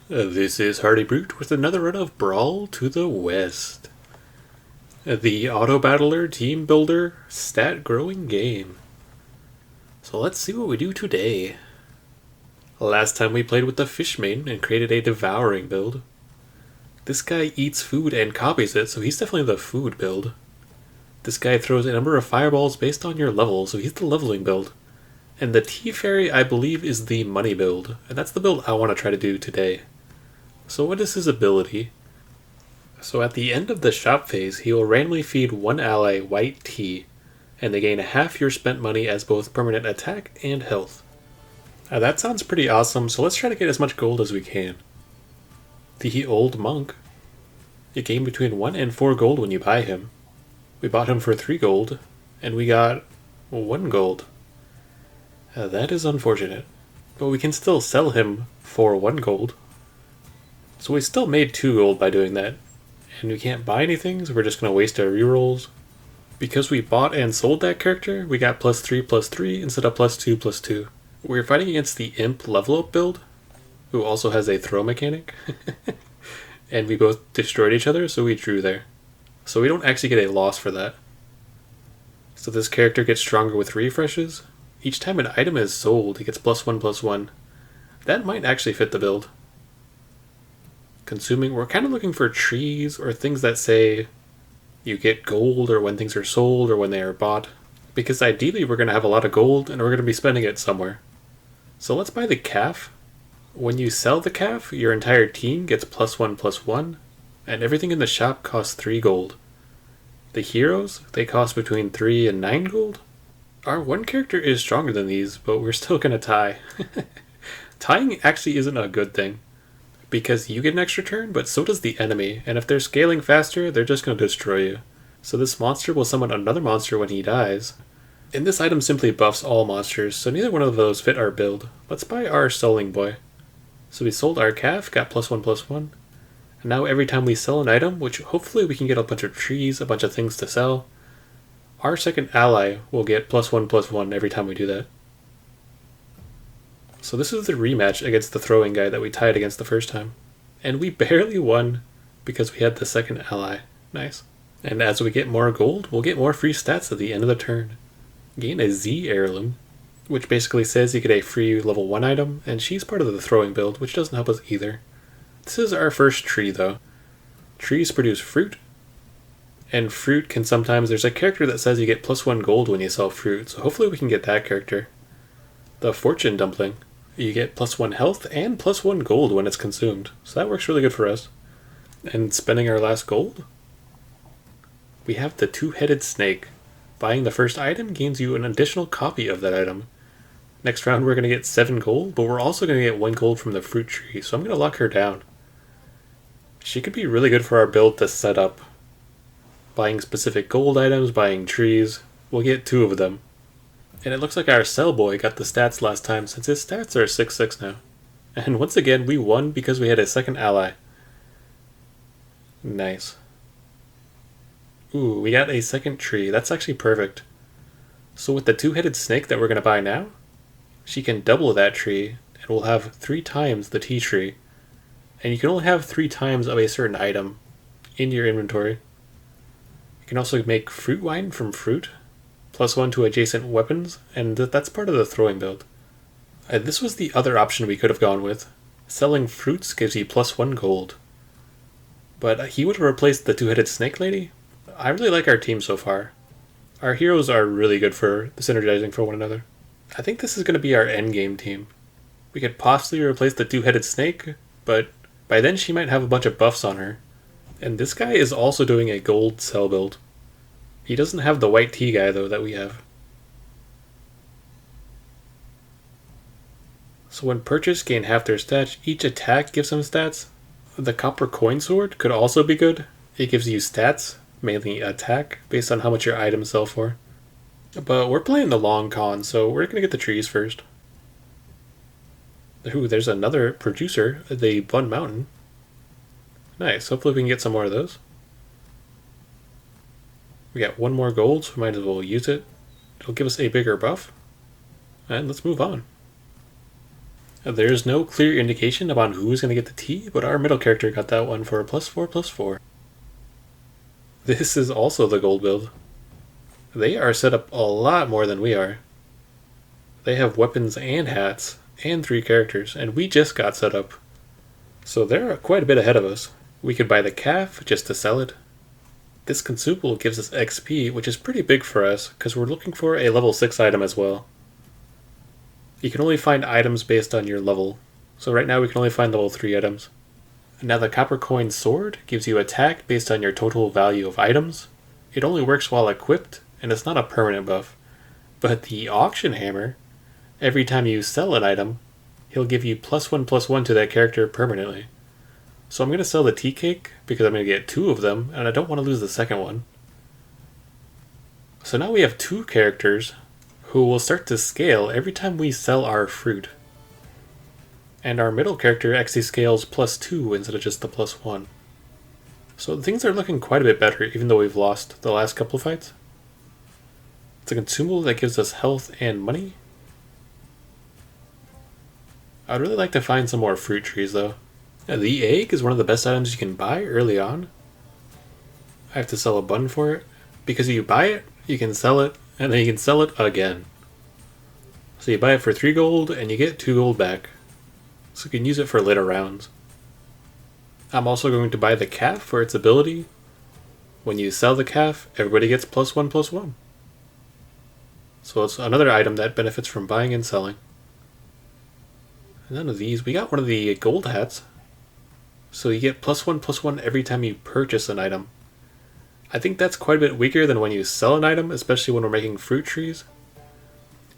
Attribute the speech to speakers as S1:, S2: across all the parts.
S1: This is Hardy Brute with another run of Brawl to the West. The auto battler team builder stat growing game. So let's see what we do today. Last time we played with the fish main and created a devouring build. This guy eats food and copies it, so he's definitely the food build. This guy throws a number of fireballs based on your level, so he's the leveling build. And the Tea Fairy, I believe, is the money build, and that's the build I want to try to do today. So what is his ability? So at the end of the shop phase, he will randomly feed one ally white tea, and they gain half your spent money as both permanent attack and health. Now that sounds pretty awesome, so let's try to get as much gold as we can. The Old Monk. You gain between 1 and 4 gold when you buy him. We bought him for 3 gold, and we got 1 gold. That is unfortunate, but we can still sell him for 1 gold. So we still made 2 gold by doing that. And we can't buy anything, so we're just going to waste our rerolls. Because we bought and sold that character, we got +3/+3 instead of +2/2. We're fighting against the Imp level up build, who also has a throw mechanic. And we both destroyed each other, so we drew there. So we don't actually get a loss for that. So this character gets stronger with refreshes. Each time an item is sold, it gets +1/+1. That might actually fit the build. Consuming, we're kind of looking for trees or things that say you get gold or when things are sold or when they are bought, because ideally we're going to have a lot of gold and we're going to be spending it somewhere. So let's buy the calf. When you sell the calf, your entire team gets +1/+1, and everything in the shop costs 3 gold. The heroes, they cost between 3 and 9 gold. Our one character is stronger than these, but we're still going to tie. Tying actually isn't a good thing, because you get an extra turn, but so does the enemy, and if they're scaling faster, they're just going to destroy you. So this monster will summon another monster when he dies. And this item simply buffs all monsters, so neither one of those fit our build. Let's buy our selling boy. So we sold our calf, got +1/+1. And now every time we sell an item, which hopefully we can get a bunch of trees, a bunch of things to sell, our second ally will get +1/+1 every time we do that. So this is the rematch against the throwing guy that we tied against the first time. And we barely won because we had the second ally. Nice. And as we get more gold, we'll get more free stats at the end of the turn. Gain a Z heirloom, which basically says you get a free level 1 item, and she's part of the throwing build, which doesn't help us either. This is our first tree though. Trees produce fruit, and fruit can sometimes, there's a character that says you get +1 gold when you sell fruit, so hopefully we can get that character. The fortune dumpling. You get +1 health and +1 gold when it's consumed, so that works really good for us. And spending our last gold? We have the two-headed snake. Buying the first item gains you an additional copy of that item. Next round we're going to get 7 gold, but we're also going to get 1 gold from the fruit tree, so I'm going to lock her down. She could be really good for our build to set up. Buying specific gold items, buying trees. We'll get 2 of them. And it looks like our sell boy got the stats last time, since his stats are 6/6 now. And once again, we won because we had a second ally. Nice. Ooh, we got a second tree. That's actually perfect. So with the two-headed snake that we're going to buy now, she can double that tree, and we'll have 3 times the tea tree. And you can only have 3 times of a certain item in your inventory. You can also make fruit wine from fruit, +1 to adjacent weapons, and that's part of the throwing build. This was the other option we could have gone with. Selling fruits gives you +1 gold. But he would have replaced the two-headed snake lady. I really like our team so far. Our heroes are really good for synergizing for one another. I think this is going to be our endgame team. We could possibly replace the two-headed snake, but by then she might have a bunch of buffs on her. And this guy is also doing a gold sell build. He doesn't have the white tea guy, though, that we have. So when purchased, gain half their stats. Each attack gives them stats. The copper coin sword could also be good. It gives you stats, mainly attack, based on how much your items sell for. But we're playing the long con, so we're going to get the trees first. Ooh, there's another producer, the Bun Mountain. Nice, hopefully we can get some more of those. We got 1 more gold, so we might as well use it. It'll give us a bigger buff. And let's move on. There's no clear indication about who's going to get the T, but our middle character got that one for a +4/+4. This is also the gold build. They are set up a lot more than we are. They have weapons and hats and 3 characters, and we just got set up. So they're quite a bit ahead of us. We could buy the calf just to sell it. This consumable gives us XP, which is pretty big for us because we're looking for a level 6 item as well. You can only find items based on your level. So right now we can only find level 3 items. Now the copper coin sword gives you attack based on your total value of items. It only works while equipped, and it's not a permanent buff. But the auction hammer, every time you sell an item, he'll give you +1/+1 to that character permanently. So I'm going to sell the tea cake because I'm going to get 2 of them, and I don't want to lose the second one. So now we have 2 characters who will start to scale every time we sell our fruit. And our middle character actually scales +2 instead of just the +1. So things are looking quite a bit better even though we've lost the last couple of fights. It's a consumable that gives us health and money. I'd really like to find some more fruit trees though. The egg is one of the best items you can buy early on. I have to sell a bun for it. Because if you buy it, you can sell it, and then you can sell it again. So you buy it for 3 gold, and you get 2 gold back. So you can use it for later rounds. I'm also going to buy the calf for its ability. When you sell the calf, everybody gets +1/+1. So it's another item that benefits from buying and selling. None of these. We got one of the gold hats. So you get +1/+1 every time you purchase an item. I think that's quite a bit weaker than when you sell an item, especially when we're making fruit trees.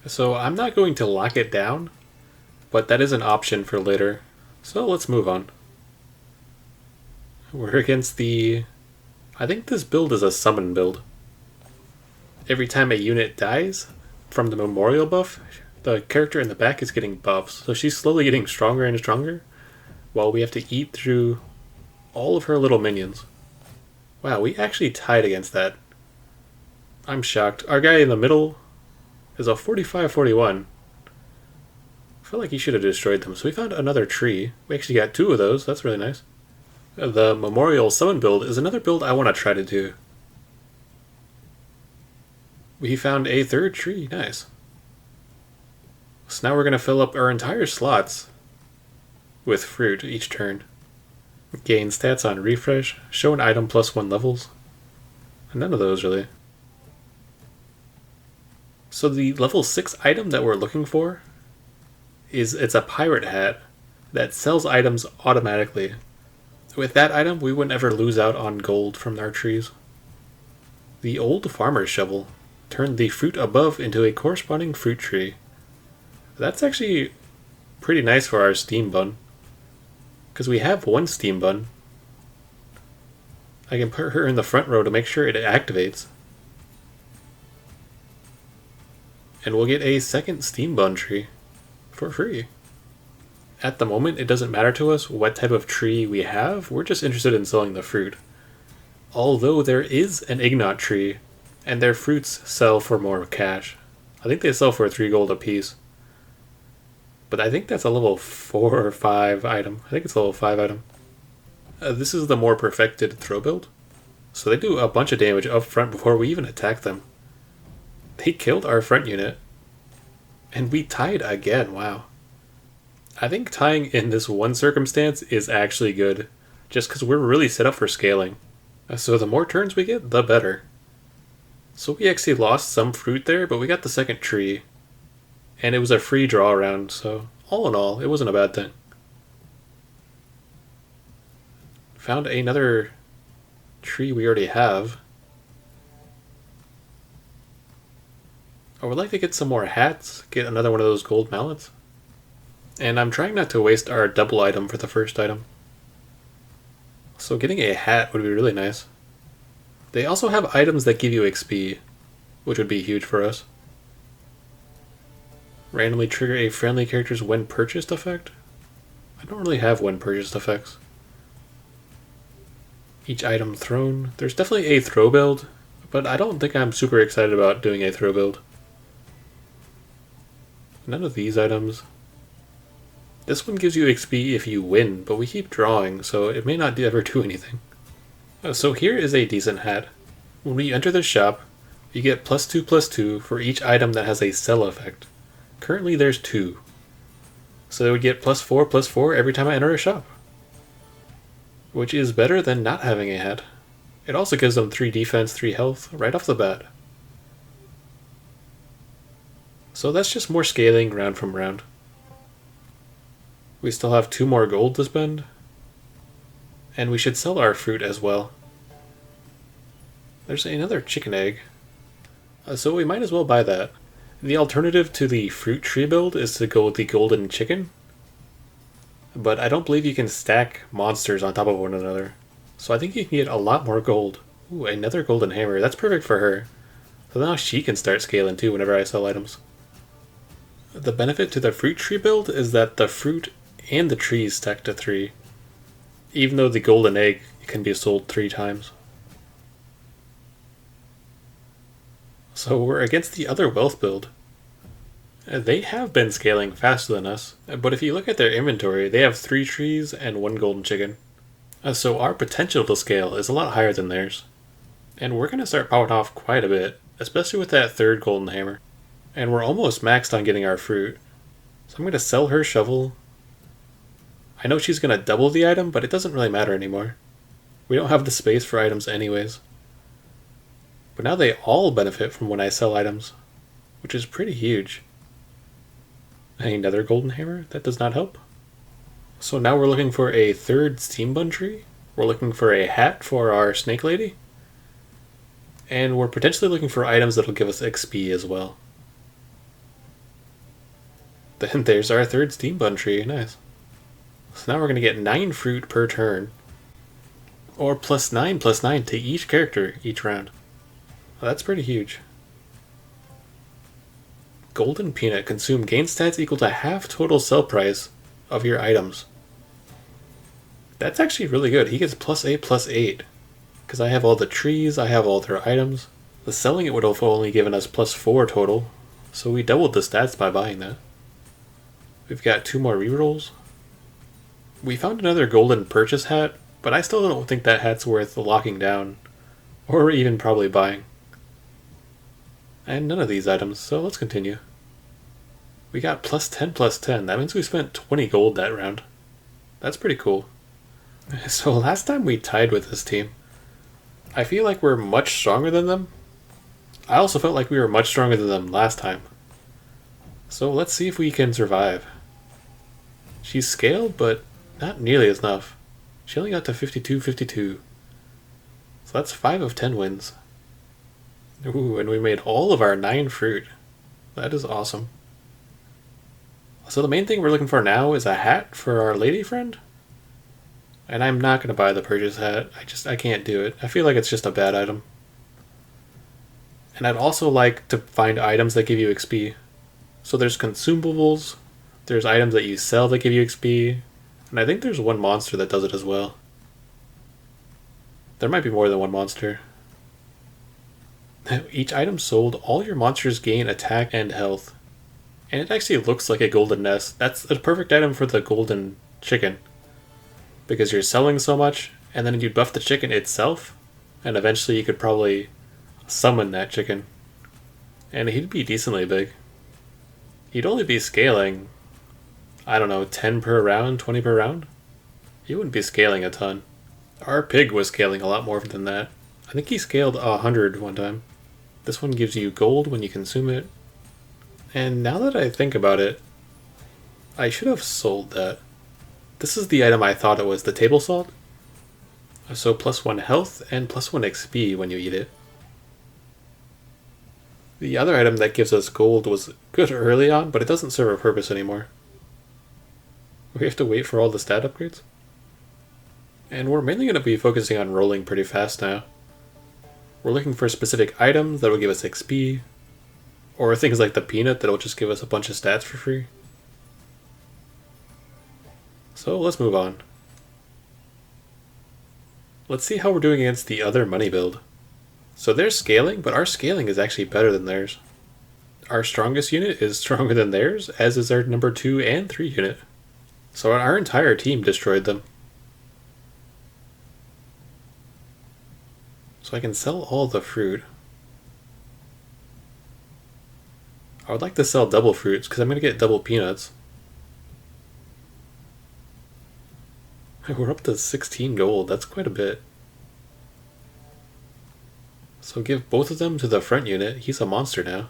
S1: So I'm not going to lock it down, but that is an option for later. So let's move on. We're against the... I think this build is a summon build. Every time a unit dies from the memorial buff, the character in the back is getting buffs. So she's slowly getting stronger and stronger, while we have to eat through all of her little minions. Wow, we actually tied against that. I'm shocked. Our guy in the middle is a 45-41. I feel like he should have destroyed them. So we found another tree. We actually got 2 of those. That's really nice. The Memorial Summon build is another build I want to try to do. We found a 3rd tree. Nice. So now we're going to fill up our entire slots with fruit each turn. Gain stats on refresh, show an item +1 levels. None of those really. So the level 6 item that we're looking for it's a pirate hat that sells items automatically. With that item, we wouldn't ever lose out on gold from our trees. The old farmer's shovel turned the fruit above into a corresponding fruit tree. That's actually pretty nice for our steam bun. Because we have 1 steam bun. I can put her in the front row to make sure it activates. And we'll get a 2nd steam bun tree for free. At the moment, it doesn't matter to us what type of tree we have. We're just interested in selling the fruit. Although there is an ignot tree, and their fruits sell for more cash. I think they sell for 3 gold apiece. But I think that's a level 4 or 5 item. I think it's a level 5 item. This is the more perfected throw build. So they do a bunch of damage up front before we even attack them. They killed our front unit. And we tied again, wow. I think tying in this one circumstance is actually good. Just because we're really set up for scaling. So the more turns we get, the better. So we actually lost some fruit there, but we got the 2nd tree. And it was a free draw round, so all in all, it wasn't a bad thing. Found another tree we already have. I would like to get some more hats, get another one of those gold mallets. And I'm trying not to waste our double item for the first item. So getting a hat would be really nice. They also have items that give you XP, which would be huge for us. Randomly trigger a friendly character's when purchased effect? I don't really have when purchased effects. Each item thrown. There's definitely a throw build, but I don't think I'm super excited about doing a throw build. None of these items. This one gives you XP if you win, but we keep drawing, so it may not ever do anything. So here is a decent hat. When we enter the shop, you get +2/+2 for each item that has a sell effect. Currently there's 2. So they would get +4/+4 every time I enter a shop. Which is better than not having a hat. It also gives them 3 defense, 3 health right off the bat. So that's just more scaling round from round. We still have 2 more gold to spend. And we should sell our fruit as well. There's another chicken egg. So we might as well buy that. The alternative to the fruit tree build is to go with the golden chicken. But I don't believe you can stack monsters on top of one another. So I think you can get a lot more gold. Ooh, another golden hammer. That's perfect for her. So now she can start scaling too whenever I sell items. The benefit to the fruit tree build is that the fruit and the trees stack to 3. Even though the golden egg can be sold 3 times. So we're against the other wealth build. They have been scaling faster than us, but if you look at their inventory, they have 3 trees and 1 golden chicken. So our potential to scale is a lot higher than theirs. And we're going to start popping off quite a bit, especially with that 3rd golden hammer. And we're almost maxed on getting our fruit. So I'm going to sell her shovel. I know she's going to double the item, but it doesn't really matter anymore. We don't have the space for items anyways. But now they all benefit from when I sell items, which is pretty huge. Another golden hammer? That does not help. So now we're looking for a 3rd steam bun tree. We're looking for a hat for our snake lady. And we're potentially looking for items that'll give us XP as well. Then there's our 3rd steam bun tree. Nice. So now we're going to get 9 fruit per turn. Or +9/+9 to each character each round. Well, that's pretty huge. Golden peanut. Consume gain stats equal to half total sell price of your items. That's actually really good. He gets +8/+8. Because I have all the trees, I have all their items. The selling it would have only given us +4 total. So we doubled the stats by buying that. We've got 2 more rerolls. We found another golden purchase hat, but I still don't think that hat's worth locking down. Or even probably buying. And none of these items, so let's continue. We got +10/+10. That means we spent 20 gold that round. That's pretty cool. So last time we tied with this team. I feel like we're much stronger than them. I also felt like we were much stronger than them last time. So let's see if we can survive. She's scaled, but not nearly as enough. She only got to 52/52. So that's 5 of 10 wins. Ooh, and we made all of our 9 fruit. That is awesome. So the main thing we're looking for now is a hat for our lady friend. And I'm not going to buy the purchase hat. I can't do it. I feel like it's just a bad item. And I'd also like to find items that give you XP. So there's consumables, there's items that you sell that give you XP, and I think there's one monster that does it as well. There might be more than one monster. Each item sold, all your monsters gain attack and health. And it actually looks like a golden nest. That's a perfect item for the golden chicken. Because you're selling so much, and then you buff the chicken itself, and eventually you could probably summon that chicken. And he'd be decently big. He'd only be scaling, I don't know, 10 per round, 20 per round? He wouldn't be scaling a ton. Our pig was scaling a lot more than that. I think he scaled 100 one time. This one gives you gold when you consume it. And now that I think about it, I should have sold that. This is the item I thought it was, the table salt. So +1 health and +1 XP when you eat it. The other item that gives us gold was good early on, but it doesn't serve a purpose anymore. We have to wait for all the stat upgrades. And we're mainly going to be focusing on rolling pretty fast now. We're looking for specific items that will give us XP, or things like the peanut that will just give us a bunch of stats for free. So let's move on. Let's see how we're doing against the other money build. So they're scaling, but our scaling is actually better than theirs. Our strongest unit is stronger than theirs, as is our number 2 and 3 unit. So our entire team destroyed them. So I can sell all the fruit. I would like to sell double fruits because I'm going to get double peanuts. We're up to 16 gold. That's quite a bit. So give both of them to the front unit. He's a monster now.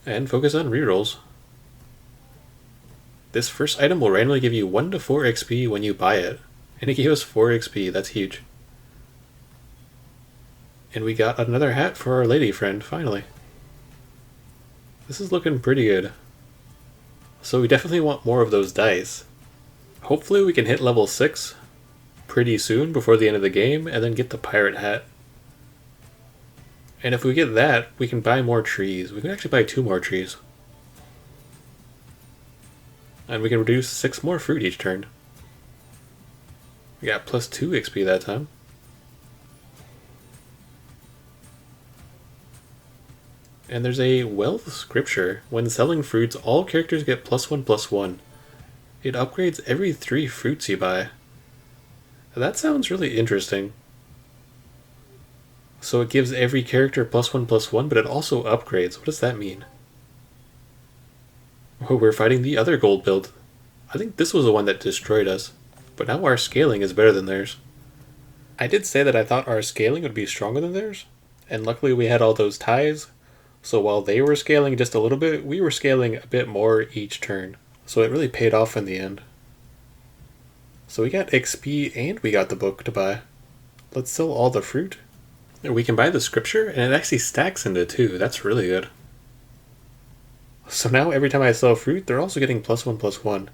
S1: And focus on rerolls. This first item will randomly give you 1 to 4 XP when you buy it. And it gave us 4 XP. That's huge. And we got another hat for our lady friend, finally. This is looking pretty good. So we definitely want more of those dice. Hopefully we can hit level 6 pretty soon before the end of the game and then get the pirate hat. And if we get that, we can buy more trees. We can actually buy 2 more trees. And we can reduce 6 more fruit each turn. We got plus 2 XP that time. And there's a wealth scripture. When selling fruits, all characters get +1/+1. It upgrades every 3 fruits you buy. That sounds really interesting. So it gives every character +1/+1, but it also upgrades. What does that mean? Oh, we're fighting the other gold build. I think this was the one that destroyed us. But now our scaling is better than theirs. I did say that I thought our scaling would be stronger than theirs. And luckily we had all those ties. So while they were scaling just a little bit, we were scaling a bit more each turn. So it really paid off in the end. So we got XP and we got the book to buy. Let's sell all the fruit. We can buy the scripture and it actually stacks into 2. That's really good. So now every time I sell fruit, they're also getting +1/+1.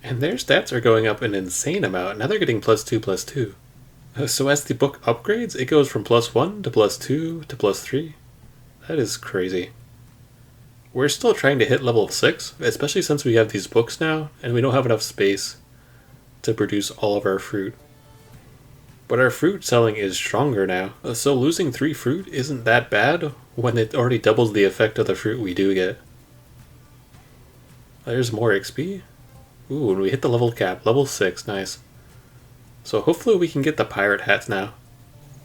S1: And their stats are going up an insane amount. Now they're getting +2/+2. So as the book upgrades, it goes from +1 to +2 to +3. That is crazy. We're still trying to hit level 6, especially since we have these books now, and we don't have enough space to produce all of our fruit. But our fruit selling is stronger now, so losing 3 fruit isn't that bad when it already doubles the effect of the fruit we do get. There's more XP. Ooh, and we hit the level cap, level 6, nice. So hopefully we can get the pirate hats now.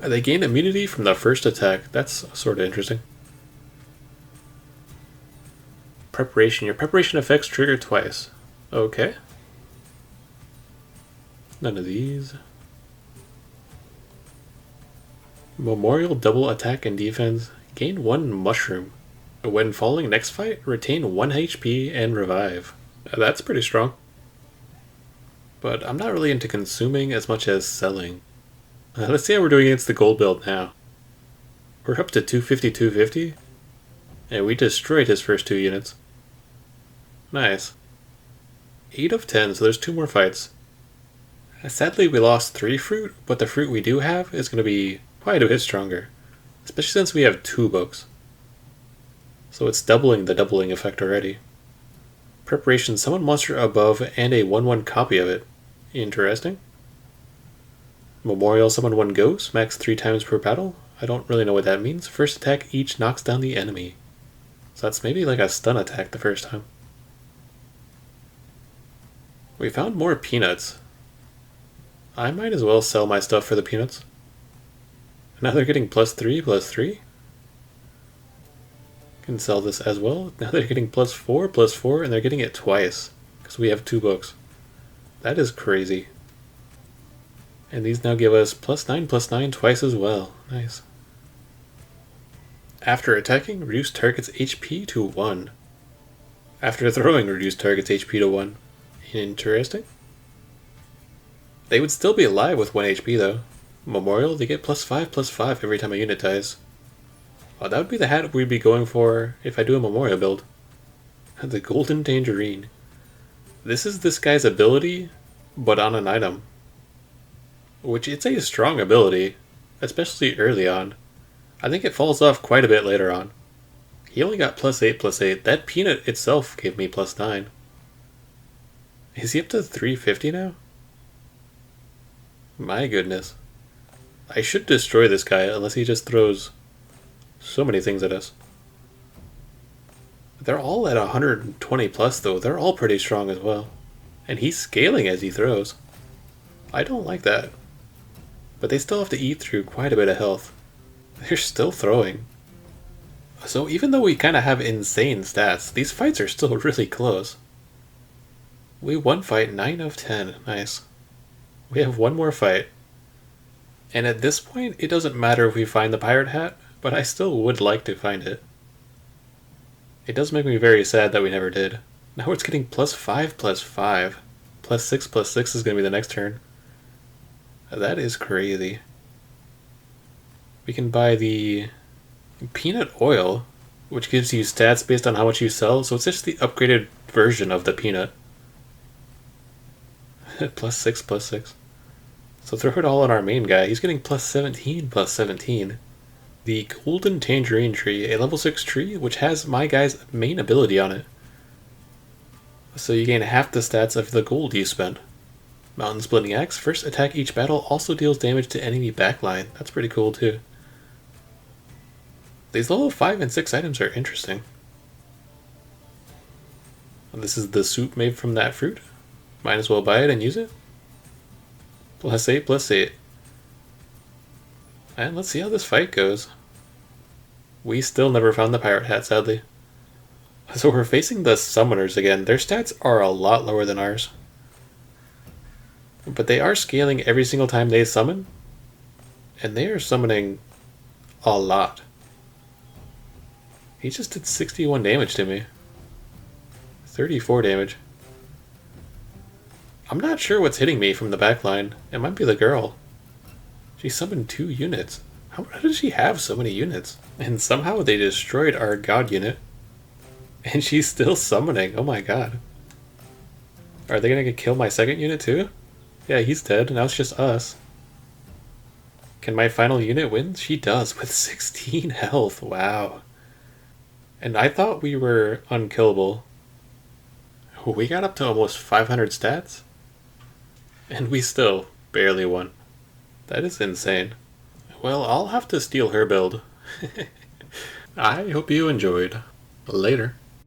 S1: They gain immunity from the first attack, that's sort of interesting. Preparation. Your preparation effects trigger twice. Okay. None of these. Memorial double attack and defense. Gain 1 mushroom. When falling next fight, retain 1 HP and revive. That's pretty strong. But I'm not really into consuming as much as selling. Let's see how we're doing against the gold build now. We're up to 250. And we destroyed his first 2 units. Nice. 8 of 10, so there's 2 more fights. Sadly, we lost 3 fruit, but the fruit we do have is going to be quite a bit stronger. Especially since we have 2 books. So it's doubling the doubling effect already. Preparation, summon monster above and a 1/1 copy of it. Interesting. Memorial, summon 1 ghost, max 3 times per battle. I don't really know what that means. First attack, each knocks down the enemy. So that's maybe like a stun attack the first time. We found more peanuts. I might as well sell my stuff for the peanuts. Now they're getting +3/+3. Can sell this as well. Now they're getting +4/+4, and they're getting it twice because we have 2 books. That is crazy. And these now give us +9/+9 twice as well. Nice. After attacking, reduce target's HP to 1. After throwing, reduce target's HP to 1. Interesting. They would still be alive with 1 HP though. Memorial, they get +5/+5 every time a unit dies. That would be the hat we'd be going for if I do a Memorial build. The Golden Tangerine. This is this guy's ability, but on an item. Which it's a strong ability, especially early on. I think it falls off quite a bit later on. He only got +8/+8. That peanut itself gave me +9. Is he up to 350 now? My goodness. I should destroy this guy unless he just throws so many things at us. They're all at 120 plus though. They're all pretty strong as well. And he's scaling as he throws. I don't like that. But they still have to eat through quite a bit of health. They're still throwing. So even though we kind of have insane stats, these fights are still really close. We won fight 9 of 10. Nice. We have one more fight. And at this point, it doesn't matter if we find the pirate hat, but I still would like to find it. It does make me very sad that we never did. Now it's getting +5, +5. +6, +6 is going to be the next turn. That is crazy. We can buy the peanut oil, which gives you stats based on how much you sell, so it's just the upgraded version of the peanut. +6, +6. So throw it all on our main guy. He's getting +17, +17. The Golden Tangerine Tree, a level 6 tree, which has my guy's main ability on it. So you gain half the stats of the gold you spent. Mountain Splitting Axe, first attack each battle, also deals damage to enemy backline. That's pretty cool too. These level 5 and 6 items are interesting. This is the soup made from that fruit. Might as well buy it and use it. +8, +8. And let's see how this fight goes. We still never found the pirate hat, sadly. So we're facing the summoners again. Their stats are a lot lower than ours. But they are scaling every single time they summon. And they are summoning a lot. He just did 61 damage to me. 34 damage. I'm not sure what's hitting me from the backline. It might be the girl. She summoned 2 units. How does she have so many units? And somehow they destroyed our god unit. And she's still summoning. Oh my god. Are they gonna kill my second unit too? Yeah, he's dead. Now it's just us. Can my final unit win? She does with 16 health. Wow. And I thought we were unkillable. We got up to almost 500 stats. And we still barely won. That is insane. Well, I'll have to steal her build. I hope you enjoyed. Later.